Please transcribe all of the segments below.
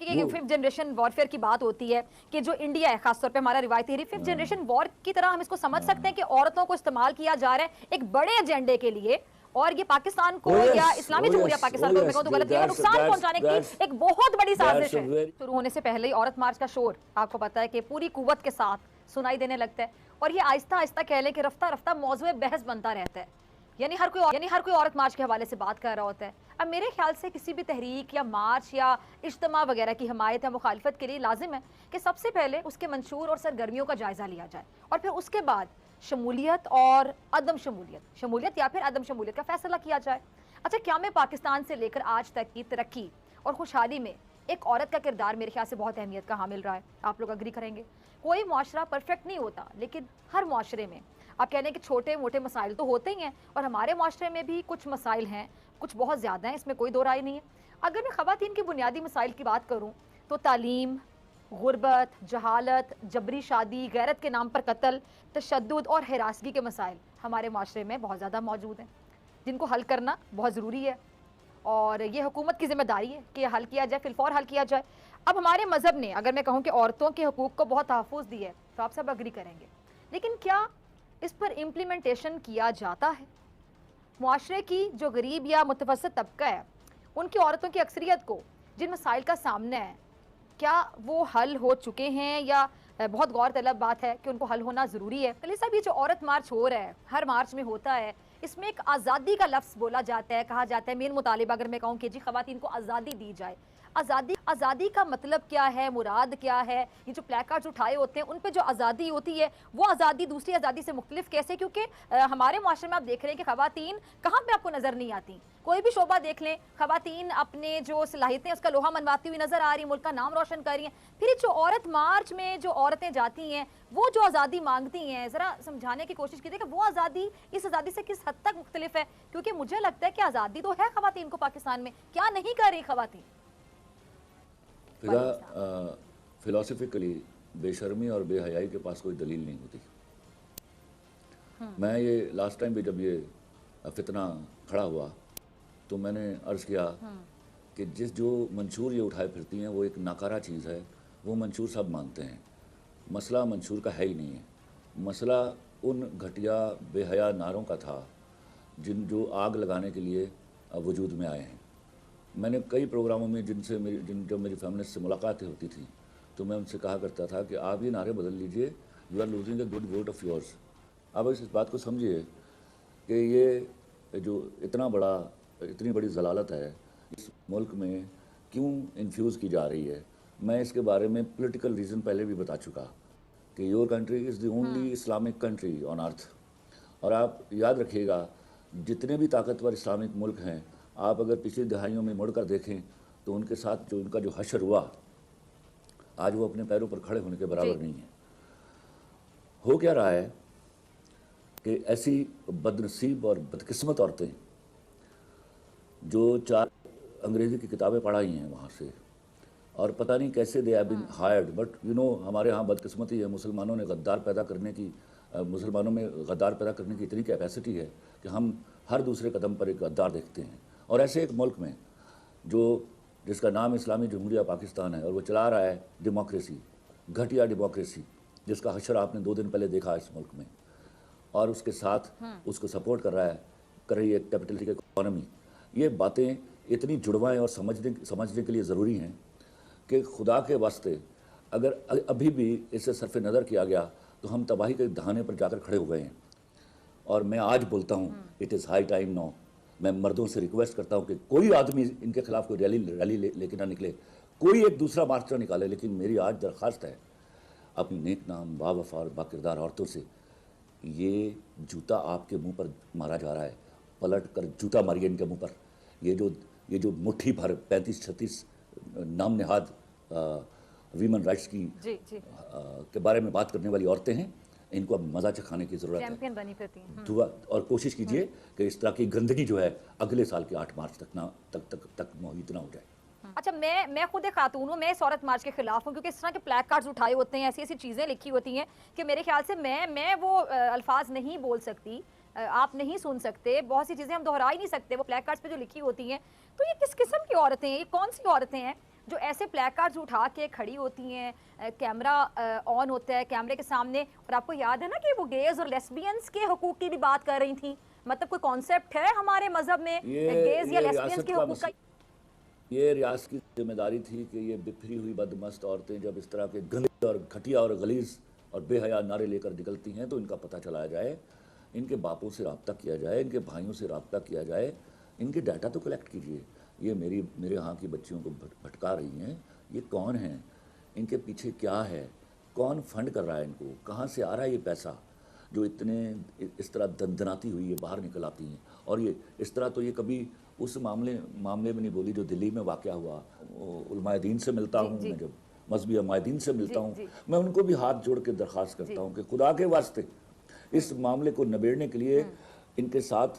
یہ 5th generation warfare کی بات ہوتی ہے کہ جو انڈیا ہے خاص طور پہ ہمارا روایتی 5th جنریشن وار کی طرح ہم اس کو سمجھ سکتے ہیں کہ عورتوں کو استعمال کیا جا رہا ہے ایک بڑے ایجنڈے کے لیے، اور یہ پاکستان کو یا اسلامی جمہوریہ پاکستان کو میں کہوں تو غلط نہیں ہے، نقصان پہنچانے کی ایک بہت بڑی سازش ہے۔ شروع ہونے سے پہلے ہی عورت مارچ کا شور آپ کو پتا ہے کہ پوری قوت کے ساتھ سنائی دینے لگتا ہے، اور یہ آہستہ آہستہ کہہ لیں کہ رفتہ رفتہ موضوع بحث بنتا رہتا ہے، یعنی ہر کوئی عورت مارچ کے حوالے سے بات کر رہا ہوتا ہے۔ اب میرے خیال سے کسی بھی تحریک یا مارچ یا اجتماع وغیرہ کی حمایت یا مخالفت کے لیے لازم ہے کہ سب سے پہلے اس کے منشور اور سرگرمیوں کا جائزہ لیا جائے، اور پھر اس کے بعد شمولیت اور عدم شمولیت یا پھر عدم شمولیت کا فیصلہ کیا جائے۔ اچھا، قیام پاکستان سے لے کر آج تک کی ترقی اور خوشحالی میں ایک عورت کا کردار میرے خیال سے بہت اہمیت کا حامل رہا ہے، آپ لوگ اگری کریں گے۔ کوئی معاشرہ پرفیکٹ نہیں ہوتا، لیکن ہر معاشرے میں آپ کہہ لیں کہ چھوٹے موٹے مسائل تو ہوتے ہی ہیں، اور ہمارے معاشرے میں بھی کچھ مسائل ہیں، کچھ بہت زیادہ ہیں، اس میں کوئی دو رائے نہیں ہے۔ اگر میں خواتین کی بنیادی مسائل کی بات کروں تو تعلیم، غربت، جہالت، جبری شادی، غیرت کے نام پر قتل، تشدد اور ہراسگی کے مسائل ہمارے معاشرے میں بہت زیادہ موجود ہیں، جن کو حل کرنا بہت ضروری ہے، اور یہ حکومت کی ذمہ داری ہے کہ حل کیا جائے، فی الفور حل کیا جائے۔ اب ہمارے مذہب نے اگر میں کہوں کہ عورتوں کے حقوق کو بہت تحفظ دی ہے تو آپ سب اگری کریں گے، لیکن کیا اس پر امپلیمنٹیشن کیا جاتا ہے؟ معاشرے کی جو غریب یا متوسط طبقہ ہے، ان کی عورتوں کی اکثریت کو جن مسائل کا سامنا ہے، کیا وہ حل ہو چکے ہیں، یا بہت غور طلب بات ہے کہ ان کو حل ہونا ضروری ہے؟ کلی صاحب، یہ جو عورت مارچ ہو رہا ہے، ہر مارچ میں ہوتا ہے، اس میں ایک آزادی کا لفظ بولا جاتا ہے، کہا جاتا ہے مین مطالبہ اگر میں کہوں کہ جی خواتین کو آزادی دی جائے۔ آزادی کا مطلب کیا ہے، مراد کیا ہے؟ یہ جو پلیک کارڈز اٹھائے ہوتے ہیں ان پہ جو آزادی ہوتی ہے وہ آزادی دوسری آزادی سے مختلف کیسے؟ کیونکہ ہمارے معاشرے میں آپ دیکھ رہے ہیں کہ خواتین کہاں پہ آپ کو نظر نہیں آتی، کوئی بھی شعبہ دیکھ لیں، خواتین اپنے جو صلاحیتیں اس کا لوہا منواتی ہوئی نظر آ رہی ہیں، ملک کا نام روشن کر رہی ہیں۔ پھر جو عورت مارچ میں جو عورتیں جاتی ہیں، وہ جو آزادی مانگتی ہیں، ذرا سمجھانے کی کوشش کیجیے کہ وہ آزادی اس آزادی سے کس حد تک مختلف ہے، کیونکہ مجھے لگتا ہے کہ آزادی تو ہے خواتین کو پاکستان میں، کیا نہیں کر رہی خواتین؟ فلاسفیکلی بے شرمی اور بے حیائی کے پاس کوئی دلیل نہیں ہوتی۔ میں یہ لاسٹ ٹائم بھی جب یہ فتنہ کھڑا ہوا تو میں نے عرض کیا کہ جو منشور یہ اٹھائے پھرتی ہیں وہ ایک ناکارہ چیز ہے، وہ منشور سب مانتے ہیں، مسئلہ منشور کا ہے ہی نہیں ہے، مسئلہ ان گھٹیا بے حیا ناروں کا تھا جو آگ لگانے کے لیے وجود میں آئے ہیں۔ میں نے کئی پروگراموں میں جب میری فیمنسٹ سے ملاقاتیں ہوتی تھیں تو میں ان سے کہا کرتا تھا کہ آپ یہ نعرے بدل لیجئے، you are losing a good vote of yours. اب اس بات کو سمجھیے کہ یہ جو اتنی بڑی ضلالت ہے اس ملک میں کیوں انفیوز کی جا رہی ہے، میں اس کے بارے میں پولیٹیکل ریزن پہلے بھی بتا چکا کہ your country is the only Islamic country on earth. اور آپ یاد رکھیے گا جتنے بھی طاقتور اسلامک ملک ہیں، آپ اگر پچھلی دہائیوں میں مڑ کر دیکھیں تو ان کے ساتھ ان کا جو حشر ہوا، آج وہ اپنے پیروں پر کھڑے ہونے کے برابر نہیں ہے۔ ہو کیا رہا ہے کہ ایسی بدنصیب اور بدقسمت عورتیں جو 4 انگریزی کی کتابیں پڑھائی ہیں وہاں سے، اور پتہ نہیں کیسے they have been hired, but ہمارے ہاں بدقسمتی ہے، مسلمانوں میں غدار پیدا کرنے کی اتنی کیپیسٹی ہے کہ ہم ہر دوسرے قدم پر ایک غدار دیکھتے ہیں۔ اور ایسے ایک ملک میں جس کا نام اسلامی جمہوریہ پاکستان ہے، اور وہ چلا رہا ہے ڈیموکریسی، گھٹیا ڈیموکریسی، جس کا حشر آپ نے 2 دن پہلے دیکھا اس ملک میں، اور اس کے ساتھ اس کو سپورٹ کر رہی ہے کیپٹلسٹک اکانومی۔ یہ باتیں اتنی جڑوائیں اور سمجھنے کے لیے ضروری ہیں کہ خدا کے واسطے اگر ابھی بھی اسے صرف نظر کیا گیا تو ہم تباہی کے دہانے پر جا کر کھڑے ہو گئے ہیں۔ اور میں آج بولتا ہوں اٹ از ہائی ٹائم نو، میں مردوں سے ریکویسٹ کرتا ہوں کہ کوئی آدمی ان کے خلاف کوئی ریلی لے کے نہ نکلے، کوئی ایک دوسرا مارچ نہ نکالے، لیکن میری آج درخواست ہے اپنی نیک نام با وفا اور با کردار عورتوں سے، یہ جوتا آپ کے منہ پر مارا جا رہا ہے، پلٹ کر جوتا ماریے ان کے منہ پر۔ یہ جو مٹھی بھر 35-36 نام نہاد ویمن رائٹس کی کے بارے میں بات کرنے والی عورتیں ہیں، ان کو اب مزہ چکھانے کی ضرورت ہے۔ اور کوشش کیجئے کہ اس طرح کی گندگی جو ہے اگلے سال کے 8 مارچ تک محیط نہ ہو جائے۔ اچھا، میں خود ایک خاتون ہوں، میں اس عورت مارچ کے خلاف ہوں، کیونکہ اس طرح کے پلیک کارڈز اٹھائے ہوتے ہیں، ایسی چیزیں لکھی ہوتی ہیں کہ میرے خیال سے میں وہ الفاظ نہیں بول سکتی، آپ نہیں سن سکتے، بہت سی چیزیں ہم دہرا ہی نہیں سکتے وہ پلیک کارڈز پہ جو لکھی ہوتی ہیں۔ تو یہ کس قسم کی عورتیں ہیں، یہ کون سی عورتیں ہیں جو ایسے پلیک کارڈز اٹھا کے کھڑی ہوتی ہیں, کیمرہ آن ہوتا ہے کیمرے کے سامنے, اور آپ کو یاد ہے نا کہ وہ گیز اور لیسبینز کے حقوق کی بھی بات کر رہی تھیں, مطلب کوئی کانسیپٹ ہے ہمارے مذہب میں گیز یا لیسبینز کے حقوق کا؟ یہ ریاست کی ذمہ داری تھی کہ یہ بکھری ہوئی بدمست عورتیں جب اس طرح کے گندے اور گھٹیا اور غلیظ اور بے حیا نعرے لے کر نکلتی ہیں تو ان کا پتہ چلایا جائے, ان کے باپوں سے رابطہ کیا جائے, ان کے بھائیوں سے رابطہ کیا جائے, ان کے ڈیٹا تو کلیکٹ کیجئے. یہ میرے ہاں کی بچیوں کو بھٹکا رہی ہیں, یہ کون ہیں, ان کے پیچھے کیا ہے, کون فنڈ کر رہا ہے ان کو, کہاں سے آ رہا ہے یہ پیسہ جو اتنے اس طرح دندناتی ہوئی یہ باہر نکل آتی ہیں. اور یہ اس طرح تو یہ کبھی اس معاملے میں نہیں بولی جو دلی میں واقعہ ہوا. علماء دین سے ملتا ہوں میں, جب مذہبی علماء دین سے ملتا ہوں میں ان کو بھی ہاتھ جوڑ کے درخواست کرتا ہوں کہ خدا کے واسطے اس معاملے کو نبیڑنے کے لیے ان کے ساتھ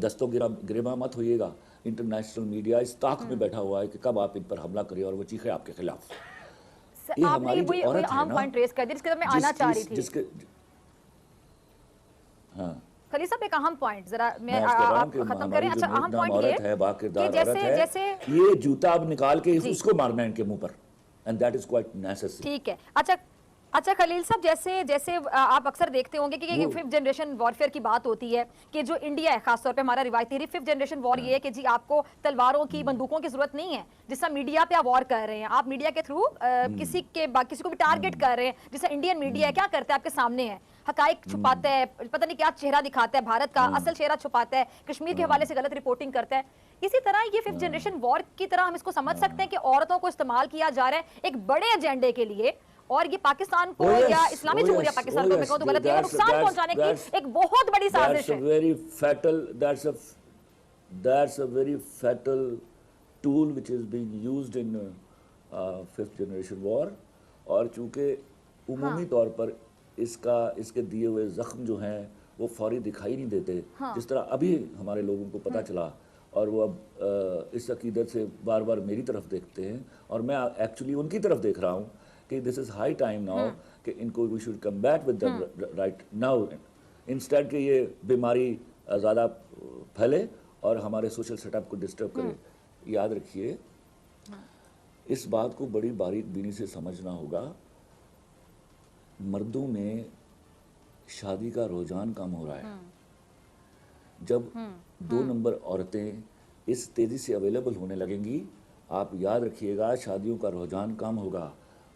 دستوں گریباں مت ہوئیے گا. انٹرنیشنل میڈیا اس طاق میں بیٹھا ہوا ہے کہ کب آپ ان پر حملہ کریں اور وہ چیخے آپ کے خلاف. یہ ہماری جو عورت ہے نا, پوائنٹ ریز کر دیا جس کے میں آنا چاہ رہی تھی. جس کے ہاں خلیل صاحب ایک اہم پوائنٹ ذرا میں آپ ختم کریں. اچھا اہم پوائنٹ یہ ہے, باکردار عورت ہے, یہ جوتا اب نکال کے اس کو مارنا ہے ان کے منہ پر, and that is quite necessary. ٹھیک ہے. اچھا خلیل صاحب, جیسے آپ اکثر دیکھتے ہوں گے کہ ففتھ جنریشن وارفیئر کی بات ہوتی ہے کہ جو انڈیا ہے خاص طور پہ ہمارا روایتی ففتھ جنریشن وار یہ ہے کہ جی آپ کو تلواروں کی بندوقوں کی ضرورت نہیں ہے, جس طرح میڈیا پہ آپ وار کر رہے ہیں, آپ میڈیا کے تھرو کسی کو بھی ٹارگٹ کر رہے ہیں, جس طرح انڈین میڈیا ہے کیا کرتا ہے آپ کے سامنے ہے, حقائق چھپاتا ہے, پتہ نہیں کیا چہرہ دکھاتا ہے بھارت کا, اصل چہرہ چھپاتا ہے, کشمیر کے حوالے سے غلط رپورٹنگ کرتا ہے. اسی طرح یہ ففتھ جنریشن وار کی طرح ہم اس کو سمجھ سکتے ہیں کہ عورتوں کو استعمال کیا جا رہا ہے ایک بڑے ایجنڈے کے لیے, اور یہ پاکستان کو یا اسلامی جمہوریہ پاکستان کو, میں کہوں تو غلط ہے, نقصان پہنچانے کی ایک بہت بڑی سازش ہے. That's a very fatal tool which is being used in fifth generation war. اور چونکہ عمومی طور پر اس کے دیے ہوئے زخم جو ہیں وہ فوری دکھائی نہیں دیتے, جس طرح ابھی ہمارے لوگوں کو پتہ چلا, اور وہ اب اس عقیدت سے بار بار میری طرف دیکھتے ہیں, اور میں ایکچولی ان کی طرف دیکھ رہا ہوں کہ this is high time now کہ ان کو we should combat with them right now instead کہ یہ بیماری زیادہ پھیلے اور ہمارے سوشل سیٹ اپ کو ڈسٹرب کرے. یاد رکھیے اس بات کو بڑی باریک بینی سے سمجھنا ہوگا, مردوں میں شادی کا رجحان کم ہو رہا ہے. جب 2 نمبر عورتیں اس تیزی سے اویلیبل ہونے لگیں گی, آپ یاد رکھیے گا شادیوں کا رجحان کم ہوگا,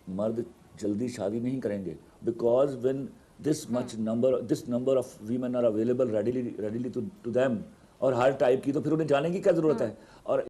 مرد جلدی شادی نہیں کریں گے, because when this number of women are available readily to them اور ہر ٹائپ کی, تو پھر انہیں جانے کی کیا ضرورت ہے. اور